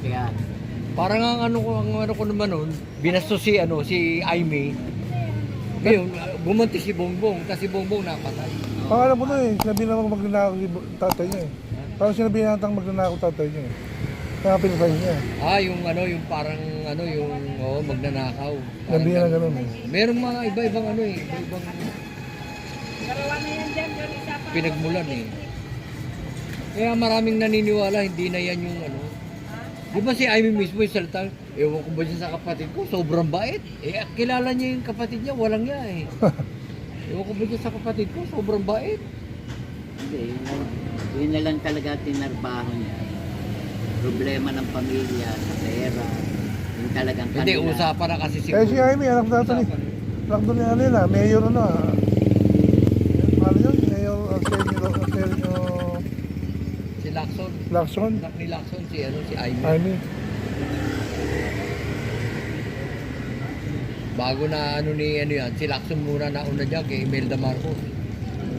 yan. Parang ang ano ko naman noon, binastos si Aimee. Ngayon, bumanti si Bongbong, kasi Bongbong napatay. Pangalan mo na eh, sinabi naman magnanakaw si tatay niya eh. Parang sinabi natang magnanakaw tatay niya eh. Kaya pinatay niya. Yung parang magnanakaw. Sinabi niya na gano'n eh. Merong mga iba-ibang iba-ibang pinagmulan eh. Kaya maraming naniniwala, hindi na yan yung Di ba si Aimee mismo yung salita, ewan ko ba dyan sa kapatid ko, sobrang bait. Kilala niya yung kapatid niya, walang niya eh. Ewan ko ba dyan sa kapatid ko, sobrang bait. Hindi, yun na lang talaga tinarbaho niya. Problema ng pamilya, sa pera, yung talagang Hindi, kanila. usapan na kasi Eh si Aimee, anak natin eh. Anak doon niya nila, mayor ano yun? Mayor Arsenio Si Lacson. Lacson. Anak ni Lacson, si Aimee. Aimee. Bago na yan, si Lacson muna nauna dyan kay Imelda Marcos.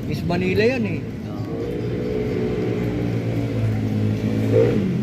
Miss Manila yan eh. Oo.